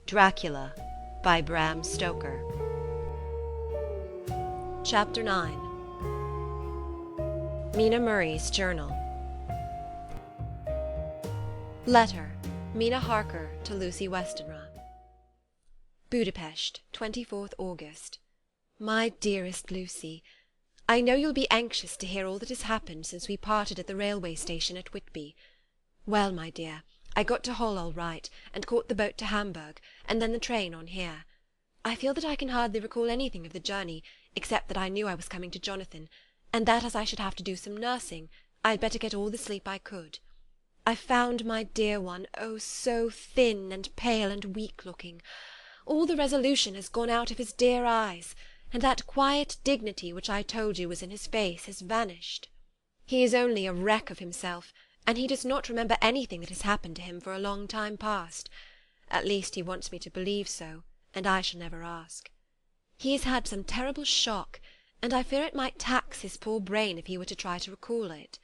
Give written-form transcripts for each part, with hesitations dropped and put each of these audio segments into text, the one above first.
Dracula by Bram Stoker. Chapter 9. Mina Murray's Journal. Letter, Mina Harker to Lucy Westenra. Budapest, 24th August. My dearest Lucy, I know you'll be anxious to hear all that has happened since we parted at the railway station at Whitby. Well, my dear, I got to Hull all right, and caught the boat to Hamburg, and then the train on here. I feel that I can hardly recall anything of the journey, except that I knew I was coming to Jonathan, and that as I should have to do some nursing, I had better get all the sleep I could. I found my dear one, oh, so thin and pale and weak-looking. All the resolution has gone out of his dear eyes, and that quiet dignity which I told you was in his face has vanished. He is only a wreck of himself, and he does not remember anything that has happened to him for a long time past. At least he wants me to believe so, and I shall never ask. He has had some terrible shock, and I fear it might tax his poor brain if he were to try to recall it.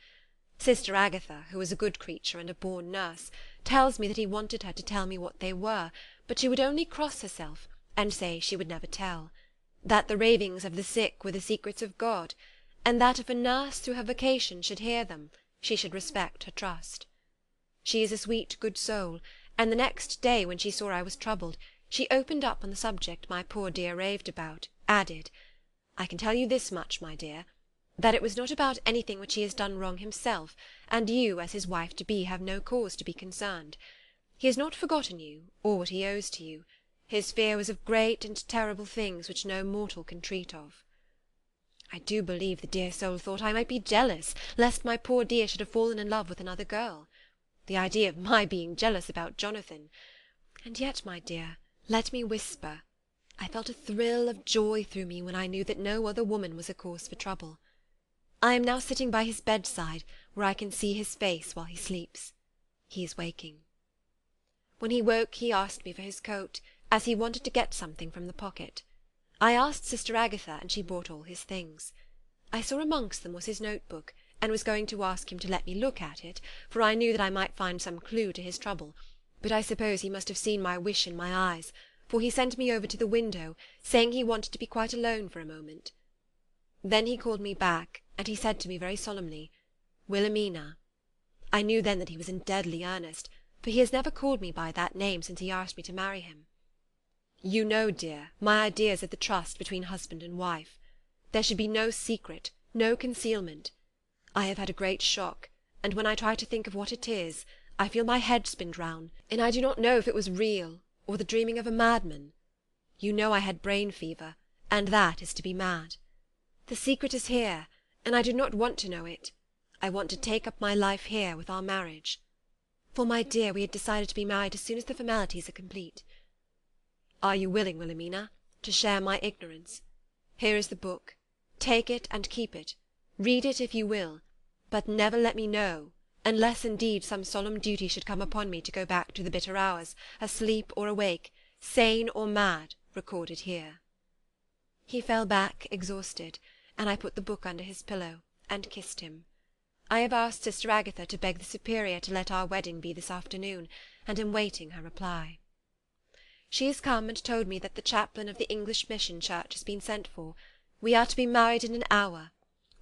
Sister Agatha, who is a good creature and a born nurse, tells me that he wanted her to tell me what they were, but she would only cross herself, and say she would never tell; that the ravings of the sick were the secrets of God, and that if a nurse through her vocation should hear them, she should respect her trust. She is a sweet good soul, and the next day, when she saw I was troubled, she opened up on the subject my poor dear raved about, added, "I can tell you this much, my dear, that it was not about anything which he has done wrong himself, and you, as his wife-to-be, have no cause to be concerned. He has not forgotten you, or what he owes to you. His fear was of great and terrible things which no mortal can treat of." I do believe the dear soul thought I might be jealous, lest my poor dear should have fallen in love with another girl. The idea of my being jealous about Jonathan! And yet, my dear, let me whisper, I felt a thrill of joy through me when I knew that no other woman was a cause for trouble. I am now sitting by his bedside, where I can see his face while he sleeps. He is waking. When he woke he asked me for his coat, as he wanted to get something from the pocket. I asked Sister Agatha, and she brought all his things. I saw amongst them was his note-book, and was going to ask him to let me look at it, for I knew that I might find some clue to his trouble, but I suppose he must have seen my wish in my eyes, for he sent me over to the window, saying he wanted to be quite alone for a moment. Then he called me back, and he said to me very solemnly, "Wilhelmina." I knew then that he was in deadly earnest, for he has never called me by that name since he asked me to marry him. You know, dear, my ideas of the trust between husband and wife. There should be no secret, no concealment. I have had a great shock, and when I try to think of what it is, I feel my head spin round, and I do not know if it was real, or the dreaming of a madman. You know I had brain fever, and that is to be mad. The secret is here, and I do not want to know it. I want to take up my life here with our marriage. For, my dear, we had decided to be married as soon as the formalities are complete. Are you willing, Wilhelmina, to share my ignorance? Here is the book. Take it and keep it. Read it if you will, but never let me know, unless indeed some solemn duty should come upon me to go back to the bitter hours, asleep or awake, sane or mad, recorded here. He fell back exhausted, and I put the book under his pillow, and kissed him. I have asked Sister Agatha to beg the Superior to let our wedding be this afternoon, and am waiting her reply. She has come and told me that the chaplain of the English Mission Church has been sent for. We are to be married in an hour,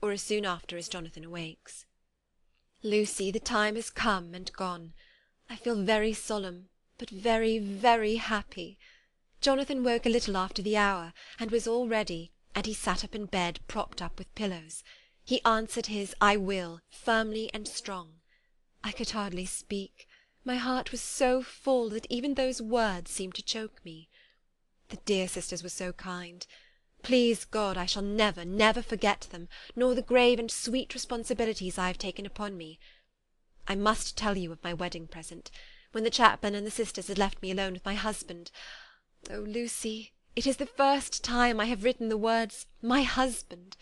or as soon after as Jonathan awakes. Lucy, the time has come and gone. I feel very solemn, but very, very happy. Jonathan woke a little after the hour, and was all ready, and he sat up in bed, propped up with pillows. He answered his "I will" firmly and strong. I could hardly speak. My heart was so full that even those words seemed to choke me. The dear sisters were so kind. Please God, I shall never, never forget them, nor the grave and sweet responsibilities I have taken upon me. I must tell you of my wedding present. When the chaplain and the sisters had left me alone with my husband— oh, Lucy, it is the first time I have written the words "my husband."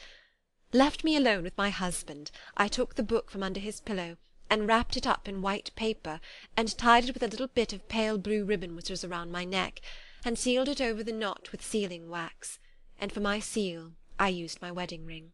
Left me alone with my husband, I took the book from under his pillow, and wrapped it up in white paper, and tied it with a little bit of pale blue ribbon which was around my neck, and sealed it over the knot with sealing wax, and for my seal I used my wedding ring.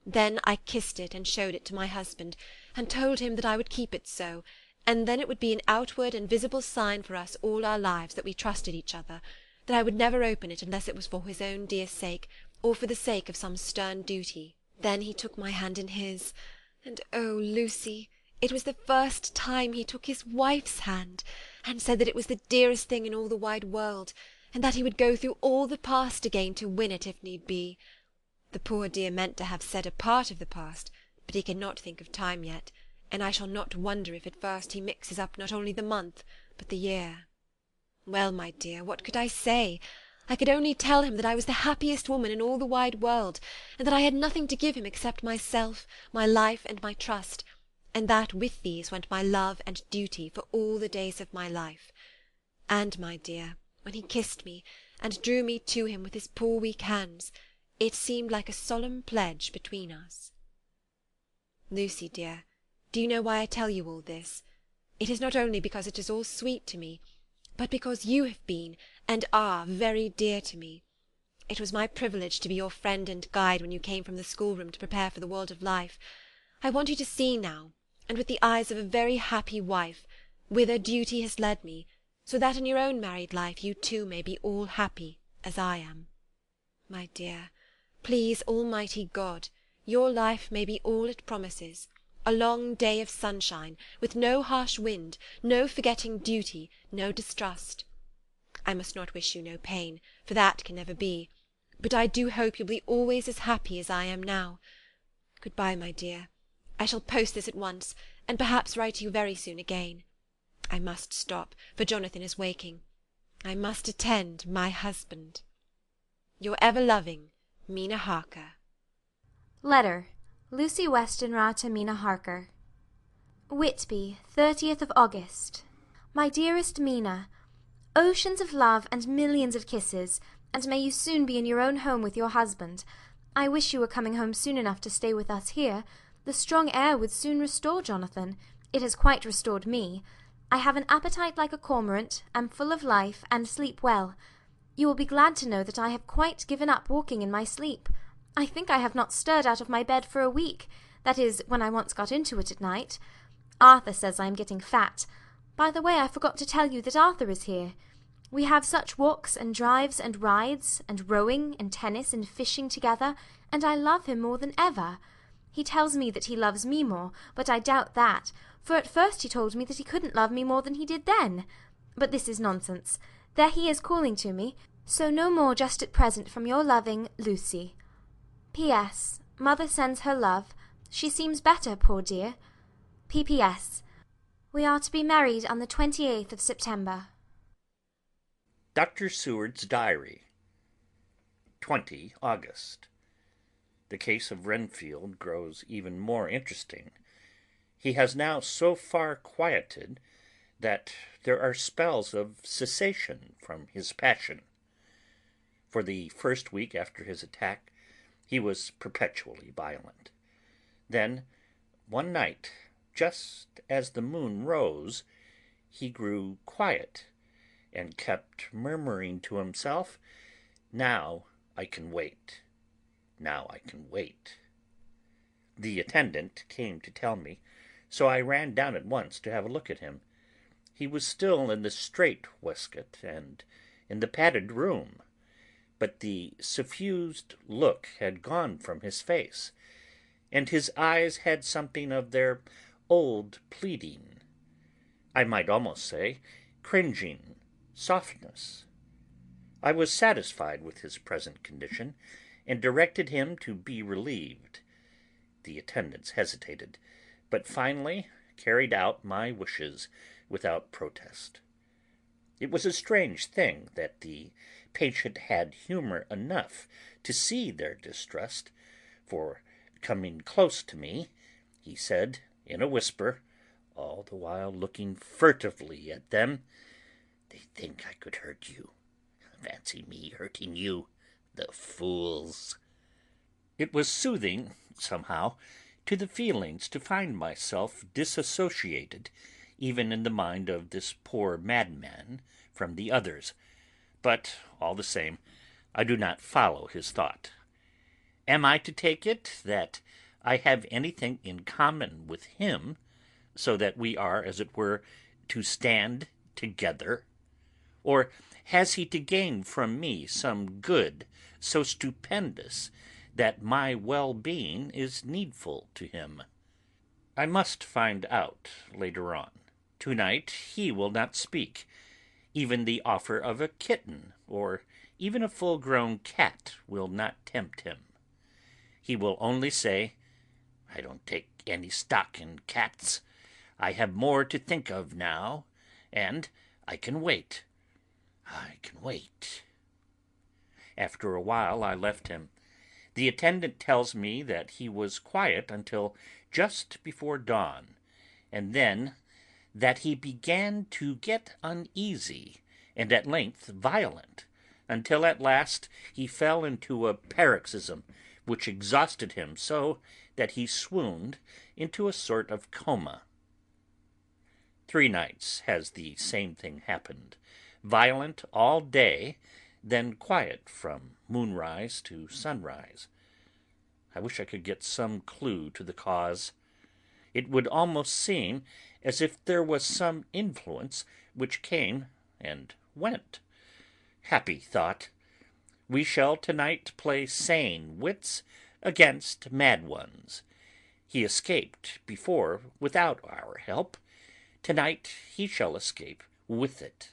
Then I kissed it and showed it to my husband, and told him that I would keep it so, and then it would be an outward and visible sign for us all our lives that we trusted each other, that I would never open it unless it was for his own dear sake, or for the sake of some stern duty. Then he took my hand in his, and oh, Lucy, it was the first time he took his wife's hand, and said that it was the dearest thing in all the wide world, and that he would go through all the past again to win it if need be. The poor dear meant to have said a part of the past, but he cannot think of time yet, and I shall not wonder if at first he mixes up not only the month, but the year. Well, my dear, what could I say? I could only tell him that I was the happiest woman in all the wide world, and that I had nothing to give him except myself, my life, and my trust, and that with these went my love and duty for all the days of my life. And, my dear, when he kissed me, and drew me to him with his poor weak hands, it seemed like a solemn pledge between us. Lucy, dear, do you know why I tell you all this? It is not only because it is all sweet to me, but because you have been, and are, very dear to me. It was my privilege to be your friend and guide when you came from the schoolroom to prepare for the world of life. I want you to see now, and with the eyes of a very happy wife, whither duty has led me, so that in your own married life you too may be all happy as I am. My dear, please Almighty God, your life may be all it promises, a long day of sunshine, with no harsh wind, no forgetting duty, no distrust. I must not wish you no pain, for that can never be, but I do hope you'll be always as happy as I am now. Good-bye, my dear. I shall post this at once, and perhaps write to you very soon again. I must stop, for Jonathan is waking. I must attend my husband. Your ever-loving Mina Harker. Letter. Lucy Westenra to Mina Harker. Whitby, 30th of August. My dearest Mina, oceans of love and millions of kisses, and may you soon be in your own home with your husband. I wish you were coming home soon enough to stay with us here. The strong air would soon restore Jonathan. It has quite restored me. I have an appetite like a cormorant, am full of life, and sleep well. You will be glad to know that I have quite given up walking in my sleep. I think I have not stirred out of my bed for a week, that is, when I once got into it at night. Arthur says I am getting fat. By the way, I forgot to tell you that Arthur is here. We have such walks and drives and rides, and rowing and tennis and fishing together, and I love him more than ever. He tells me that he loves me more, but I doubt that, for at first he told me that he couldn't love me more than he did then. But this is nonsense. There he is calling to me, so no more just at present from your loving Lucy. P.S. Mother sends her love. She seems better, poor dear. P.P.S. We are to be married on the 28th of September. Dr. Seward's Diary, 20 August. The case of Renfield grows even more interesting. He has now so far quieted that there are spells of cessation from his passion. For the first week after his attack, he was perpetually violent. Then, one night, just as the moon rose, he grew quiet, and kept murmuring to himself, "Now I can wait. Now I can wait." The attendant came to tell me, so I ran down at once to have a look at him. He was still in the strait waistcoat and in the padded room, but the suffused look had gone from his face, and his eyes had something of their old pleading, I might almost say cringing, softness. I was satisfied with his present condition, and directed him to be relieved. The attendants hesitated, but finally carried out my wishes without protest. It was a strange thing that the patient had humour enough to see their distrust, for, coming close to me, he said in a whisper, all the while looking furtively at them, "They think I could hurt you. Fancy me hurting you, the fools." It was soothing, somehow, to the feelings to find myself disassociated, even in the mind of this poor madman, from the others. But, all the same, I do not follow his thought. Am I to take it that I have anything in common with him, so that we are, as it were, to stand together? Or has he to gain from me some good so stupendous that my well-being is needful to him? I must find out later on. Tonight he will not speak. Even the offer of a kitten, or even a full-grown cat, will not tempt him. He will only say, "I don't take any stock in cats. I have more to think of now, and I can wait. I can wait." After a while I left him. The attendant tells me that he was quiet until just before dawn, and then that he began to get uneasy, and at length violent, until at last he fell into a paroxysm which exhausted him so that he swooned into a sort of coma. 3 nights has the same thing happened, violent all day, then quiet from moonrise to sunrise. I wish I could get some clue to the cause. It would almost seem as if there was some influence which came and went. Happy thought! We shall tonight play sane wits against mad ones. He escaped before without our help. Tonight he shall escape with it.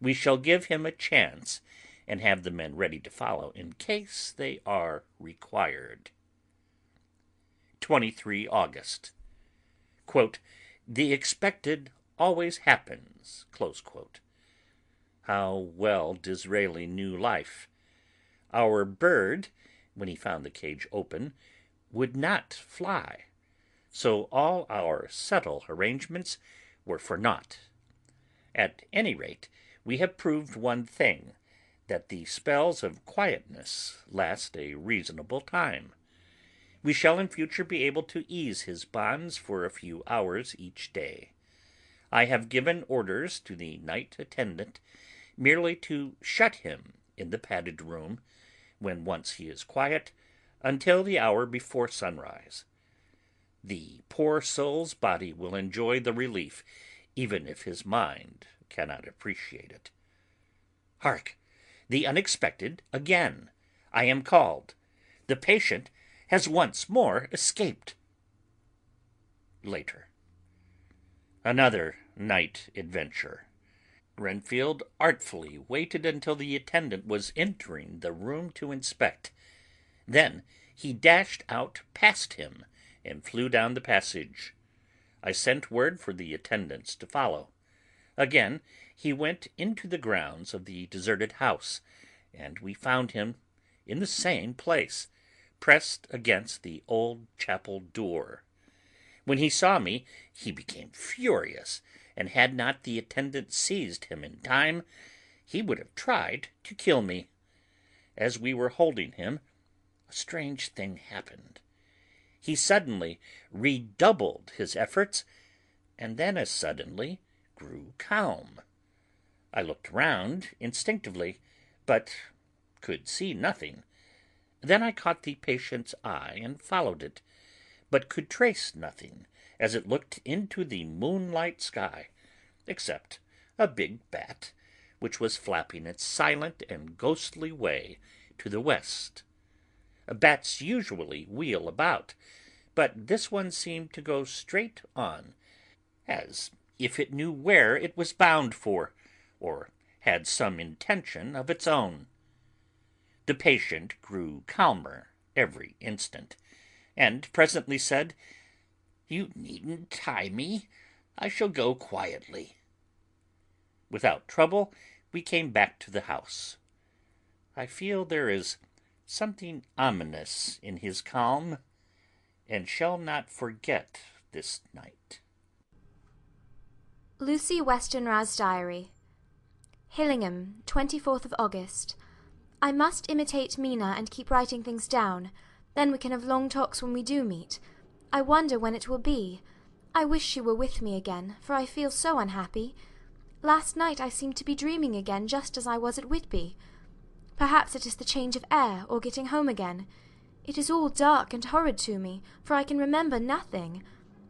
We shall give him a chance, and have the men ready to follow in case they are required. 23 August. Quote, "The expected always happens." Close quote. How well Disraeli knew life. Our bird, when he found the cage open, would not fly, so all our subtle arrangements were for naught. At any rate, we have proved one thing, that the spells of quietness last a reasonable time. We shall in future be able to ease his bonds for a few hours each day. I have given orders to the night attendant merely to shut him in the padded room, when once he is quiet, until the hour before sunrise. The poor soul's body will enjoy the relief, even if his mind cannot appreciate it. Hark! The unexpected again! I am called. The patient has once more escaped. Later. Another night adventure. Renfield artfully waited until the attendant was entering the room to inspect. Then he dashed out past him and flew down the passage. I sent word for the attendants to follow. Again he went into the grounds of the deserted house, and we found him in the same place, pressed against the old chapel door. When he saw me, he became furious, and had not the attendant seized him in time, he would have tried to kill me. As we were holding him, a strange thing happened. He suddenly redoubled his efforts, and then as suddenly grew calm. I looked round instinctively, but could see nothing. Then I caught the patient's eye and followed it, but could trace nothing as it looked into the moonlight sky, except a big bat, which was flapping its silent and ghostly way to the west. Bats usually wheel about, but this one seemed to go straight on, as if it knew where it was bound for, or had some intention of its own. The patient grew calmer every instant, and presently said, "You needn't tie me. I shall go quietly." Without trouble we came back to the house. I feel there is something ominous in his calm, and shall not forget this night. Lucy Westenra's Diary. Hillingham, 24th of August. I must imitate Mina and keep writing things down. Then we can have long talks when we do meet. I wonder when it will be. I wish she were with me again, for I feel so unhappy. Last night I seemed to be dreaming again just as I was at Whitby. Perhaps it is the change of air, or getting home again. It is all dark and horrid to me, for I can remember nothing.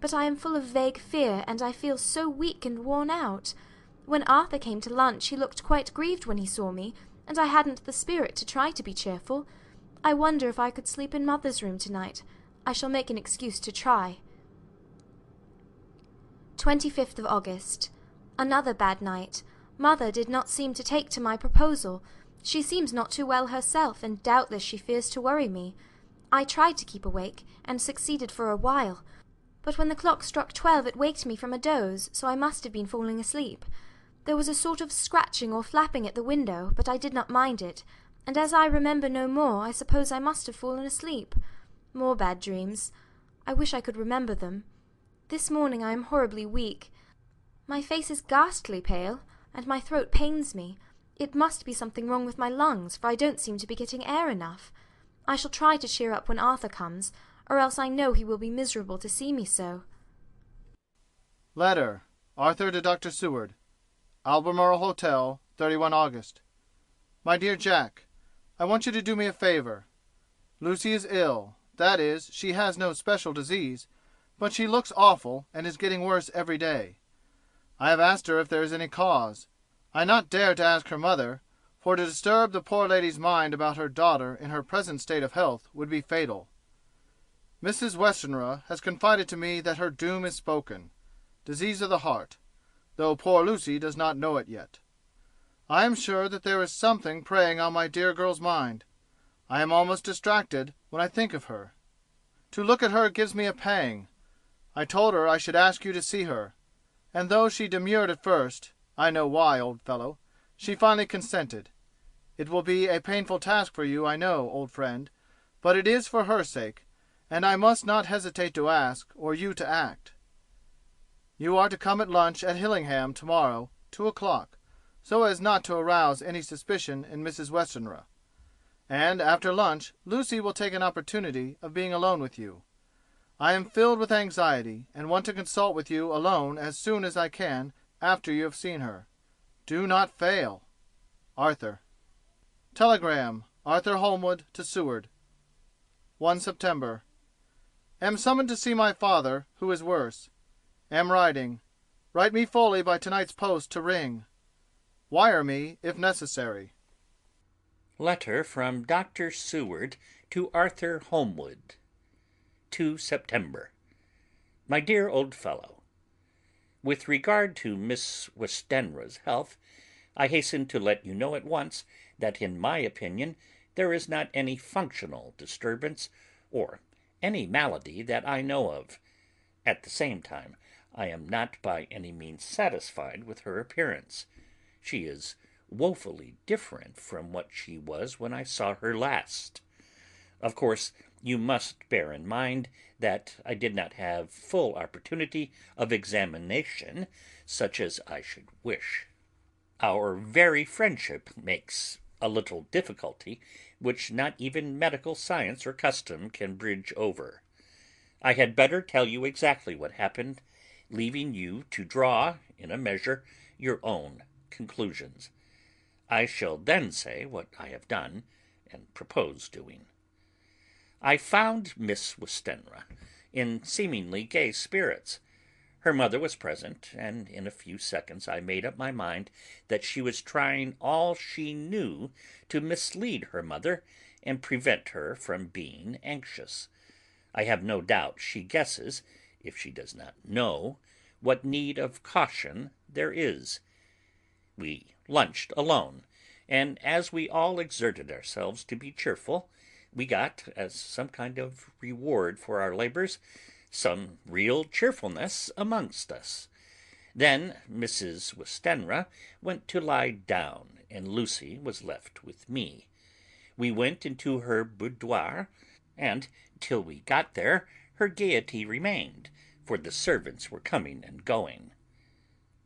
but I am full of vague fear, and I feel so weak and worn out. When Arthur came to lunch he looked quite grieved when he saw me, and I hadn't the spirit to try to be cheerful. I wonder if I could sleep in mother's room tonight. I shall make an excuse to try. 25th of August. Another bad night. Mother did not seem to take to my proposal. She seems not too well herself, and doubtless she fears to worry me. I tried to keep awake, and succeeded for a while, but when the clock struck 12 it waked me from a doze, so I must have been falling asleep. There was a sort of scratching or flapping at the window, but I did not mind it, and as I remember no more, I suppose I must have fallen asleep. More bad dreams. I wish I could remember them. This morning I am horribly weak. My face is ghastly pale, and my throat pains me. It must be something wrong with my lungs, for I don't seem to be getting air enough. I shall try to cheer up when Arthur comes, or else I know he will be miserable to see me so. Letter. Arthur to Dr. Seward. Albemarle Hotel, 31 August. My dear Jack, I want you to do me a favor. Lucy is ill. That is, she has no special disease, but she looks awful and is getting worse every day. I have asked her if there is any cause. I not dare to ask her mother, for to disturb the poor lady's mind about her daughter in her present state of health would be fatal. Mrs. Westenra has confided to me that her doom is spoken, disease of the heart, though poor Lucy does not know it yet. I am sure that there is something preying on my dear girl's mind. I am almost distracted when I think of her. To look at her gives me a pang. I told her I should ask you to see her, and though she demurred at first, I know why, old fellow, she finally consented. It will be a painful task for you, I know, old friend, but it is for her sake, and I must not hesitate to ask, or you to act. You are to come at lunch at Hillingham tomorrow, 2 o'clock, so as not to arouse any suspicion in Mrs. Westenra. And after lunch Lucy will take an opportunity of being alone with you. I am filled with anxiety, and want to consult with you alone as soon as I can after you have seen her. Do not fail. Arthur. Telegram. Arthur Holmwood to Seward. 1 September. Am summoned to see my father, who is worse. Am writing. Write me fully by tonight's post to Ring. Wire me if necessary. Letter from Dr. Seward to Arthur Holmwood. 2 September. My dear old fellow, with regard to Miss Westenra's health, I hasten to let you know at once that in my opinion there is not any functional disturbance or any malady that I know of. At the same time, I am not by any means satisfied with her appearance. She is woefully different from what she was when I saw her last. Of course, you must bear in mind that I did not have full opportunity of examination such as I should wish. Our very friendship makes a little difficulty which not even medical science or custom can bridge over. I had better tell you exactly what happened, leaving you to draw, in a measure, your own conclusions. I shall then say what I have done and propose doing. I found Miss Westenra in seemingly gay spirits. Her mother was present, and in a few seconds I made up my mind that she was trying all she knew to mislead her mother and prevent her from being anxious. I have no doubt she guesses, if she does not know, what need of caution there is. We lunched alone, and as we all exerted ourselves to be cheerful, we got, as some kind of reward for our labours, some real cheerfulness amongst us. Then Mrs. Westenra went to lie down, and Lucy was left with me. We went into her boudoir, and till we got there her gaiety remained, for the servants were coming and going.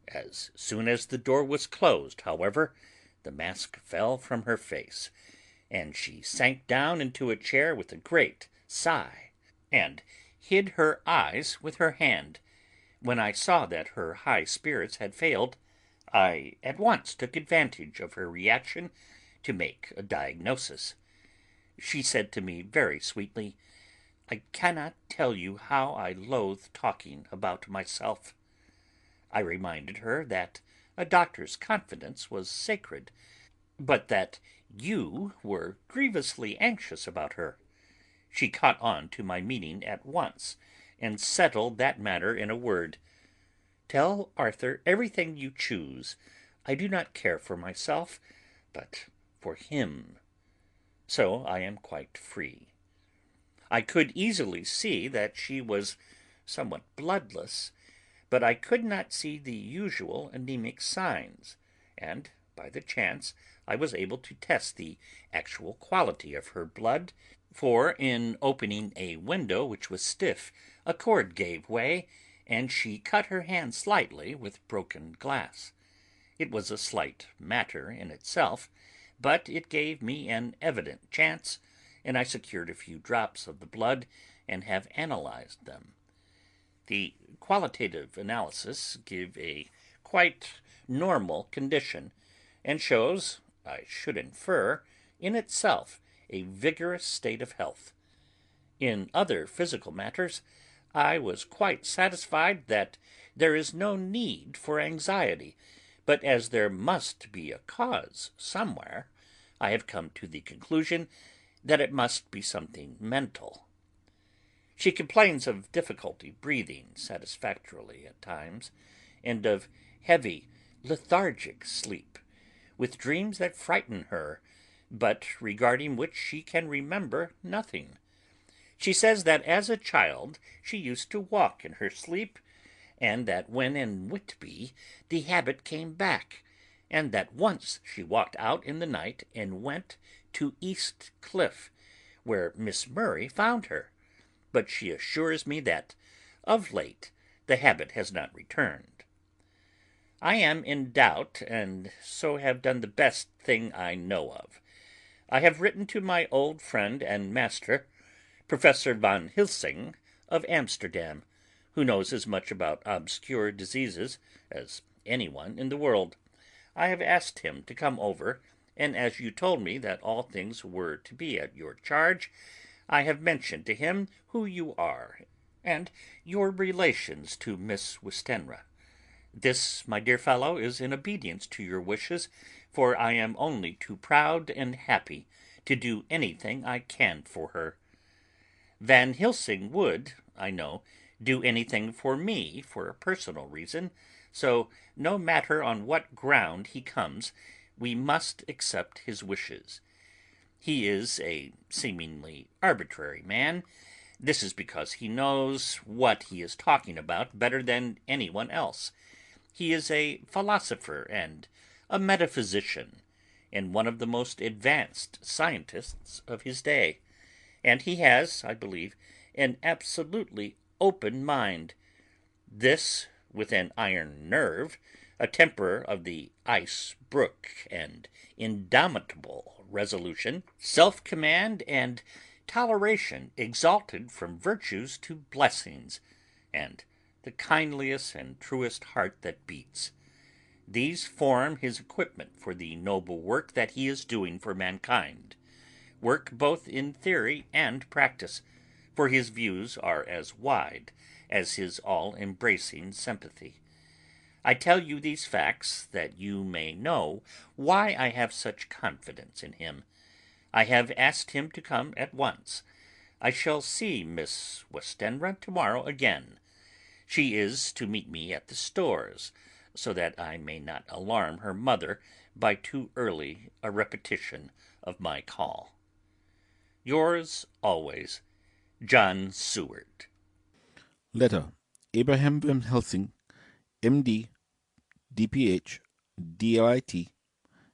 As soon as the door was closed, however, the mask fell from her face, and she sank down into a chair with a great sigh, and hid her eyes with her hand. When I saw that her high spirits had failed, I at once took advantage of her reaction to make a diagnosis. She said to me very sweetly, I cannot tell you how I loathe talking about myself. I reminded her that a doctor's confidence was sacred, but that you were grievously anxious about her. She caught on to my meaning at once, and settled that matter in a word. Tell Arthur everything you choose. I do not care for myself, but for him. So I am quite free. I could easily see that she was somewhat bloodless, but I could not see the usual anemic signs, and by the chance I was able to test the actual quality of her blood, for in opening a window which was stiff, a cord gave way, and she cut her hand slightly with broken glass. It was a slight matter in itself, but it gave me an evident chance, and I secured a few drops of the blood and have analyzed them. The qualitative analysis give a quite normal condition, and shows, I should infer, in itself a vigorous state of health. In other physical matters, I was quite satisfied that there is no need for anxiety, but as there must be a cause somewhere, I have come to the conclusion that it must be something mental. She complains of difficulty breathing satisfactorily at times, and of heavy, lethargic sleep, with dreams that frighten her, but regarding which she can remember nothing. She says that as a child she used to walk in her sleep, and that when in Whitby the habit came back, and that once she walked out in the night and went to East Cliff, where Miss Murray found her, but she assures me that of late the habit has not returned. I am in doubt, and so have done the best thing I know of. I have written to my old friend and master, Professor van Helsing of Amsterdam, who knows as much about obscure diseases as anyone in the world. I have asked him to come over, and as you told me that all things were to be at your charge, I have mentioned to him who you are, and your relations to Miss Westenra. This, my dear fellow, is in obedience to your wishes, for I am only too proud and happy to do anything I can for her. Van Helsing would, I know, do anything for me for a personal reason, so no matter on what ground he comes, we must accept his wishes. He is a seemingly arbitrary man. This is because he knows what he is talking about better than anyone else. He is a philosopher and a metaphysician, and one of the most advanced scientists of his day, and he has, I believe, an absolutely open mind. This, with an iron nerve, a temper of the ice brook, and indomitable resolution, self-command, and toleration exalted from virtues to blessings, and the kindliest and truest heart that beats. These form his equipment for the noble work that he is doing for mankind, work both in theory and practice, for his views are as wide as his all-embracing sympathy. I tell you these facts that you may know why I have such confidence in him. I have asked him to come at once. I shall see Miss Westenra tomorrow again. She is to meet me at the stores, so that I may not alarm her mother by too early a repetition of my call. Yours always, John Seward. Letter. Abraham Van Helsing, M.D., D.Ph., D.L.I.T.,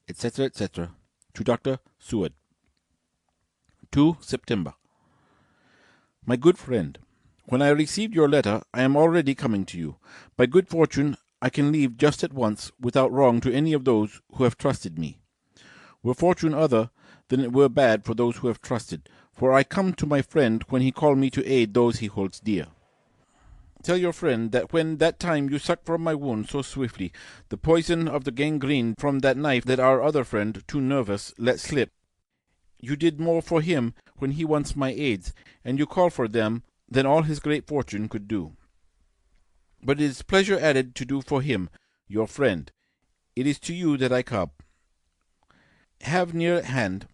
etc., etc., to Dr. Seward. 2 September. My good friend, when I received your letter, I am already coming to you. By good fortune, I can leave just at once, without wrong to any of those who have trusted me. Were fortune other, then it were bad for those who have trusted, for I come to my friend when he called me to aid those he holds dear. Tell your friend that when that time you sucked from my wound so swiftly, the poison of the gangrene from that knife that our other friend, too nervous, let slip, you did more for him when he wants my aids, and you call for them than all his great fortune could do. But it is pleasure added to do for him, your friend. It is to you that I come. Have near at hand,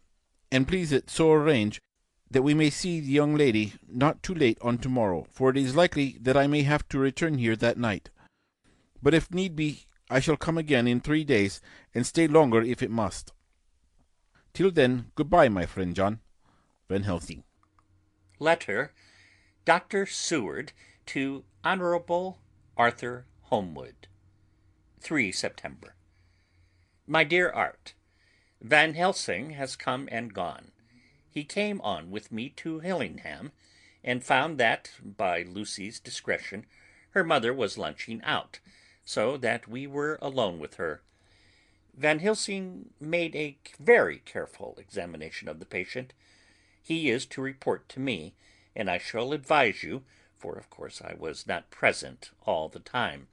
and please it so arrange that we may see the young lady not too late on tomorrow, for it is likely that I may have to return here that night. But if need be, I shall come again in 3 days, and stay longer if it must. Till then, good-bye, my friend John. Van Helsing. Letter, Dr. Seward to Honorable Arthur Holmwood. 3 September. My dear Art, Van Helsing has come and gone. He came on with me to Hillingham, and found that, by Lucy's discretion, her mother was lunching out, so that we were alone with her. Van Helsing made a very careful examination of the patient. He is to report to me, and I shall advise you, for of course I was not present all the time.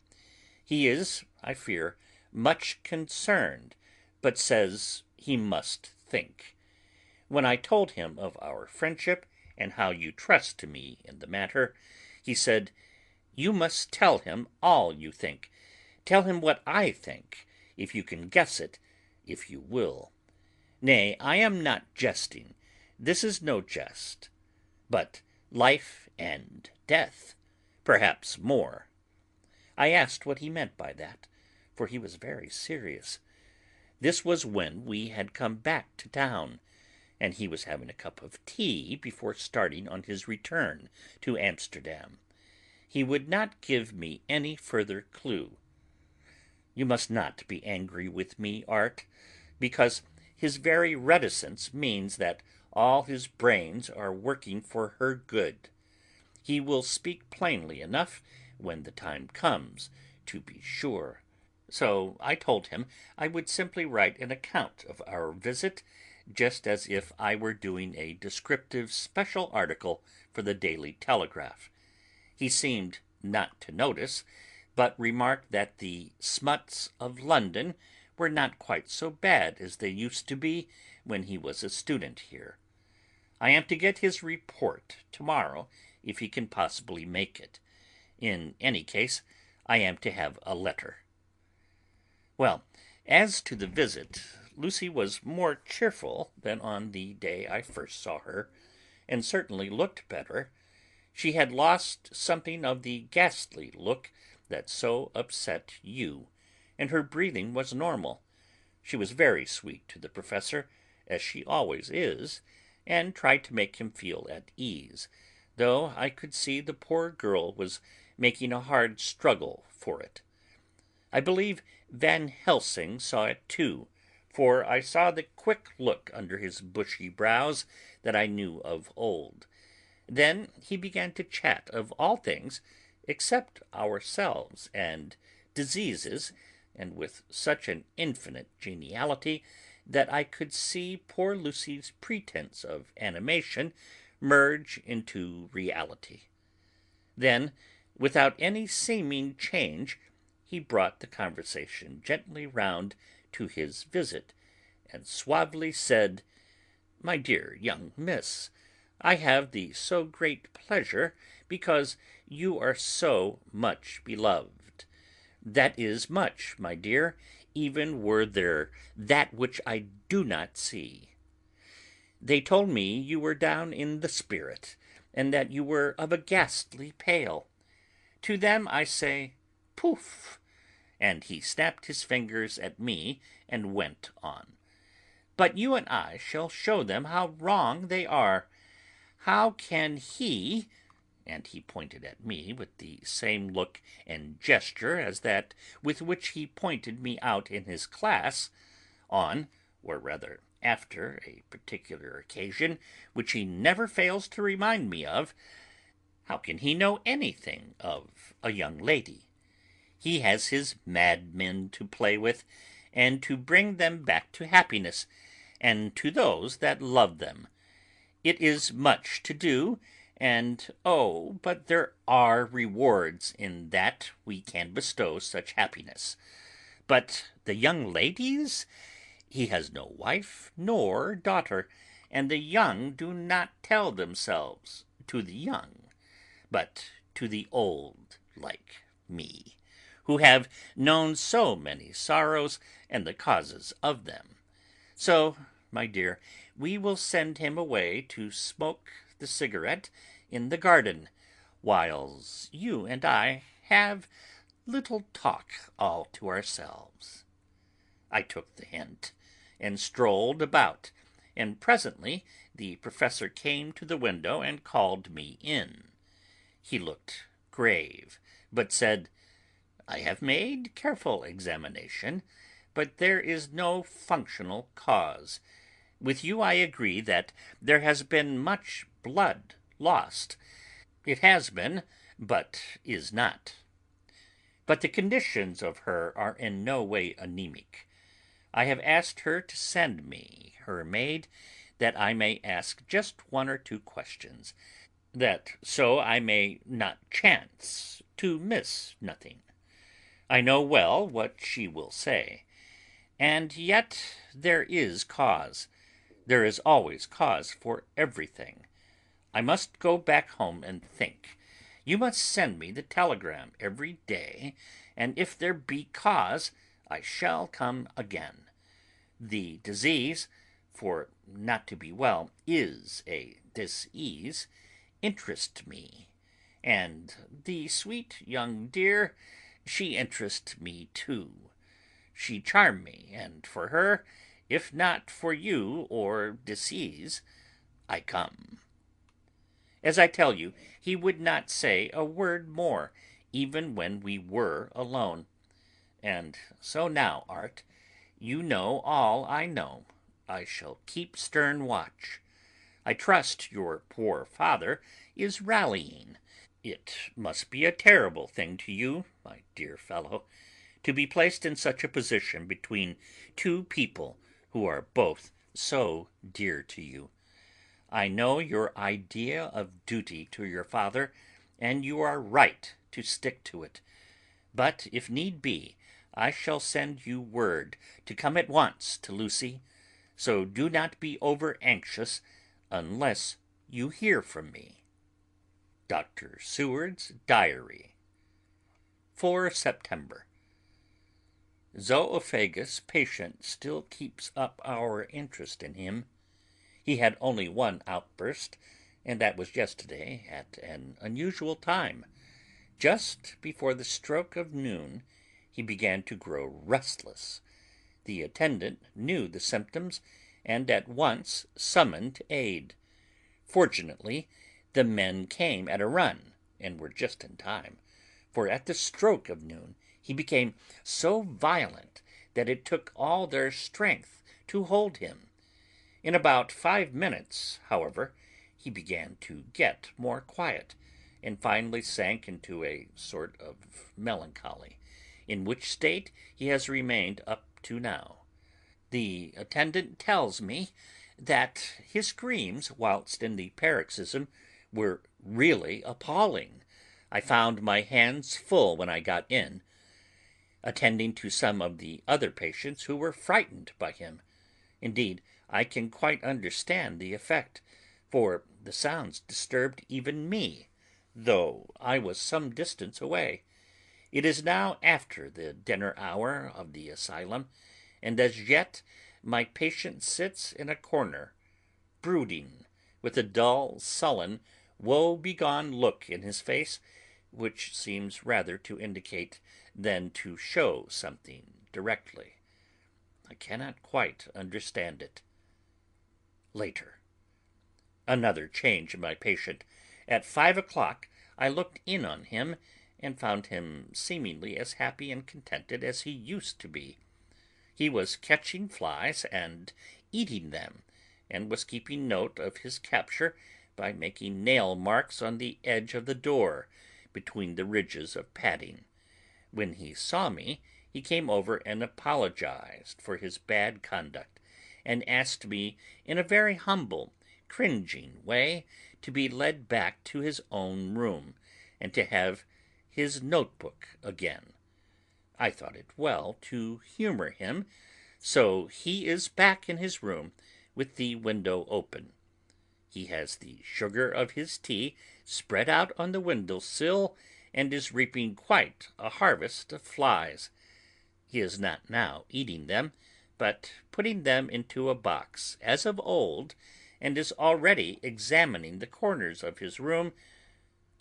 He is, I fear, much concerned, but says he must think. When I told him of our friendship, and how you trust to me in the matter, he said, "You must tell him all you think. Tell him what I think, if you can guess it, if you will. Nay, I am not jesting. This is no jest, but life and death, perhaps more." I asked what he meant by that, for he was very serious. This was when we had come back to town, and he was having a cup of tea before starting on his return to Amsterdam. He would not give me any further clue. You must not be angry with me, Art, because his very reticence means that all his brains are working for her good. He will speak plainly enough when the time comes, to be sure. So I told him I would simply write an account of our visit, just as if I were doing a descriptive special article for the Daily Telegraph. He seemed not to notice, but remarked that the smuts of London were not quite so bad as they used to be when he was a student here. I am to get his report tomorrow, if he can possibly make it. In any case, I am to have a letter. Well, as to the visit, Lucy was more cheerful than on the day I first saw her, and certainly looked better. She had lost something of the ghastly look that so upset you, and her breathing was normal. She was very sweet to the professor, as she always is, and tried to make him feel at ease, though I could see the poor girl was making a hard struggle for it. I believe Van Helsing saw it too, for I saw the quick look under his bushy brows that I knew of old. Then he began to chat of all things except ourselves and diseases, and with such an infinite geniality that I could see poor Lucy's pretence of animation merge into reality. Then, without any seeming change, he brought the conversation gently round to his visit, and suavely said, "My dear young miss, I have the so great pleasure because you are so much beloved. That is much, my dear, even were there that which I do not see. They told me you were down in the spirit, and that you were of a ghastly pale. To them I say, poof!" And he snapped his fingers at me and went on. "But you and I shall show them how wrong they are. How can he," and he pointed at me with the same look and gesture as that with which he pointed me out in his class, on, or rather after, a particular occasion which he never fails to remind me of, how can he know anything of a young lady? He has his madmen to play with, and to bring them back to happiness, and to those that love them. It is much to do, and oh, but there are rewards in that we can bestow such happiness. But the young ladies? He has no wife nor daughter, and the young do not tell themselves to the young, but to the old like me, who have known so many sorrows and the causes of them. So, my dear, we will send him away to smoke the cigarette in the garden, whiles you and I have little talk all to ourselves." I took the hint, and strolled about, and presently the professor came to the window and called me in. He looked grave, but said, "I have made careful examination, but there is no functional cause. With you I agree that there has been much blood lost. It has been, but is not. But the conditions of her are in no way anemic. I have asked her to send me her maid, that I may ask just one or two questions, that so I may not chance to miss nothing. I know well what she will say, and yet there is cause. There is always cause for everything. I must go back home and think. You must send me the telegram every day, and if there be cause, I shall come again. The disease, for not to be well is a dis-ease, interests me, and the sweet young dear, she interests me too. She charm me, and for her, if not for you or disease, I come." As I tell you, he would not say a word more, even when we were alone. And so now, Art, you know all I know. I shall keep stern watch. I trust your poor father is rallying. It must be a terrible thing to you, my dear fellow, to be placed in such a position between two people who are both so dear to you. I know your idea of duty to your father, and you are right to stick to it. But if need be, I shall send you word to come at once to Lucy, so do not be over anxious unless you hear from me. Dr. Seward's Diary. 4 September. Zoophagous patient still keeps up our interest in him. He had only one outburst, and that was yesterday at an unusual time. Just before the stroke of noon, he began to grow restless. The attendant knew the symptoms, and at once summoned aid. Fortunately, the men came at a run, and were just in time, for at the stroke of noon he became so violent that it took all their strength to hold him. In about 5 minutes, however, he began to get more quiet, and finally sank into a sort of melancholy, in which state he has remained up to now. The attendant tells me that his screams whilst in the paroxysm were really appalling. I found my hands full when I got in, attending to some of the other patients who were frightened by him. Indeed, I can quite understand the effect, for the sounds disturbed even me, though I was some distance away. It is now after the dinner hour of the asylum, and as yet my patient sits in a corner, brooding, with a dull, sullen, woe-begone look in his face, which seems rather to indicate than to show something directly. I cannot quite understand it. Later. Another change in my patient. At 5 o'clock I looked in on him, and found him seemingly as happy and contented as he used to be. He was catching flies and eating them, and was keeping note of his capture by making nail marks on the edge of the door, between the ridges of padding. When he saw me, he came over and apologized for his bad conduct, and asked me in a very humble, cringing way to be led back to his own room, and to have his notebook again. I thought it well to humor him, so he is back in his room, with the window open. He has the sugar of his tea spread out on the window-sill, and is reaping quite a harvest of flies. He is not now eating them, but putting them into a box as of old, and is already examining the corners of his room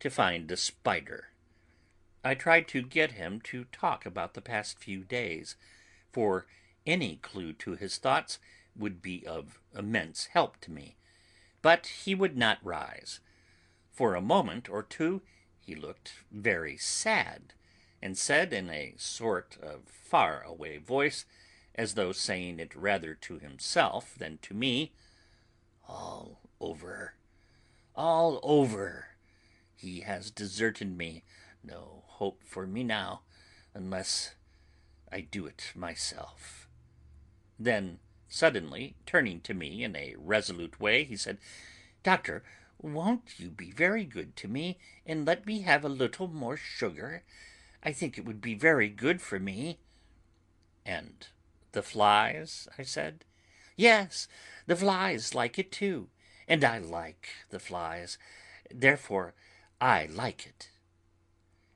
to find a spider. I tried to get him to talk about the past few days, for any clue to his thoughts would be of immense help to me, but he would not rise. For a moment or two he looked very sad, and said in a sort of far-away voice, as though saying it rather to himself than to me, "All over, all over. He has deserted me. No hope for me now, unless I do it myself." Then, suddenly turning to me in a resolute way, he said, "Doctor, won't you be very good to me and let me have a little more sugar? I think it would be very good for me." "And the flies?" I said. "Yes, the flies like it too, and I like the flies. Therefore I like it."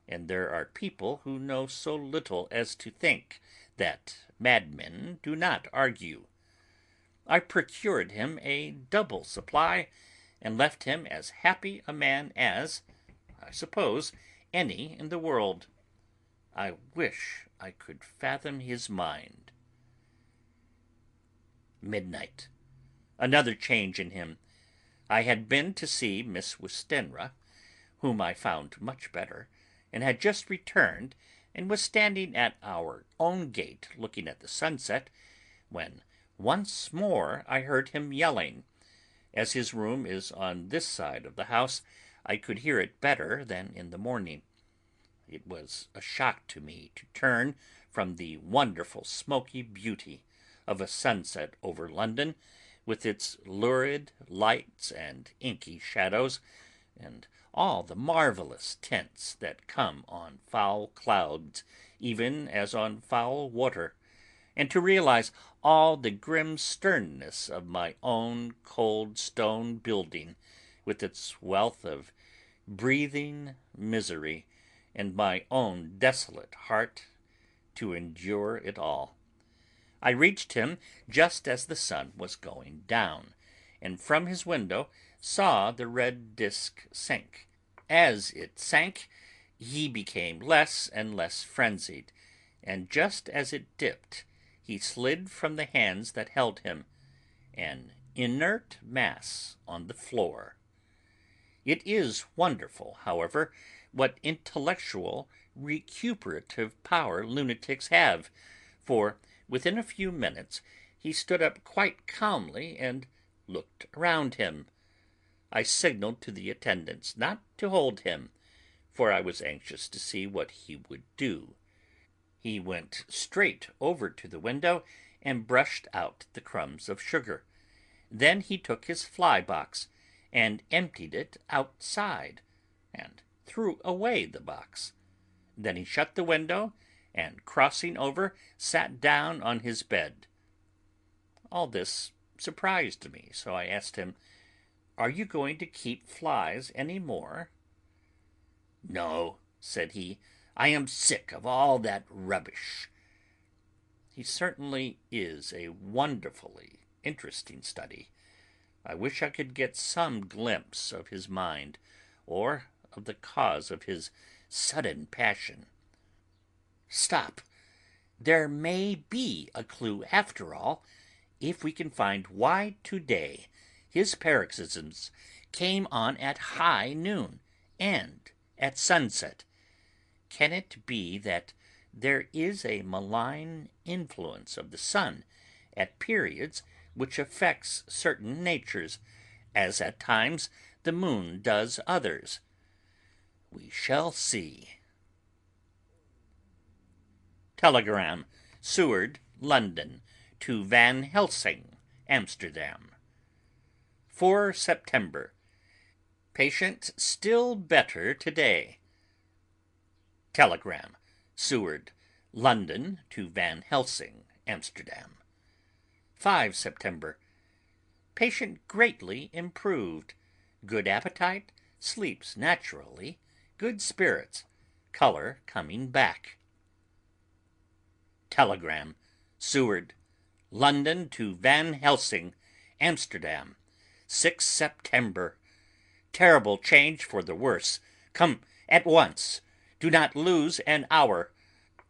And there are people who know so little as to think that madmen do not argue. I procured him a double supply, and left him as happy a man as, I suppose, any in the world. I wish I could fathom his mind. Midnight. Another change in him. I had been to see Miss Westenra, whom I found much better, and had just returned, and was standing at our own gate looking at the sunset, when once more I heard him yelling. As his room is on this side of the house, I could hear it better than in the morning. It was a shock to me to turn from the wonderful smoky beauty of a sunset over London, with its lurid lights and inky shadows, and all the marvellous tints that come on foul clouds even as on foul water, and to realize all the grim sternness of my own cold stone building, with its wealth of breathing misery, and my own desolate heart to endure it all. I reached him just as the sun was going down, and from his window saw the red disk sink. As it sank, he became less and less frenzied, and just as it dipped, he slid from the hands that held him, an inert mass on the floor. It is wonderful, however, what intellectual recuperative power lunatics have, for within a few minutes he stood up quite calmly and looked around him. I signalled to the attendants not to hold him, for I was anxious to see what he would do. He went straight over to the window and brushed out the crumbs of sugar. Then he took his fly box and emptied it outside, and threw away the box. Then he shut the window, and crossing over, sat down on his bed. All this surprised me, so I asked him, "Are you going to keep flies any more?" "No," said he, "I am sick of all that rubbish." He certainly is a wonderfully interesting study. I wish I could get some glimpse of his mind, or of the cause of his sudden passion. Stop! There may be a clue after all, if we can find why today his paroxysms came on at high noon and at sunset. Can it be that there is a malign influence of the sun at periods which affects certain natures, as at times the moon does others? We shall see. Telegram, Seward, London, to Van Helsing, Amsterdam. 4 September. Patient still better today. Telegram, Seward, London, to Van Helsing, Amsterdam. 5 September. Patient greatly improved. Good appetite, sleeps naturally, good spirits, color coming back. Telegram: Seward, London to Van Helsing, Amsterdam, 6 September. Terrible change for the worse. Come at once. Do not lose an hour.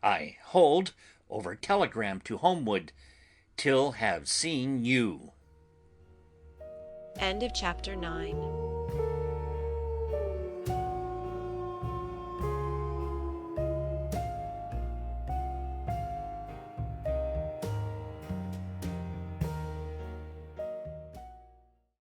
I hold over telegram to Homewood till have seen you. End of chapter 9.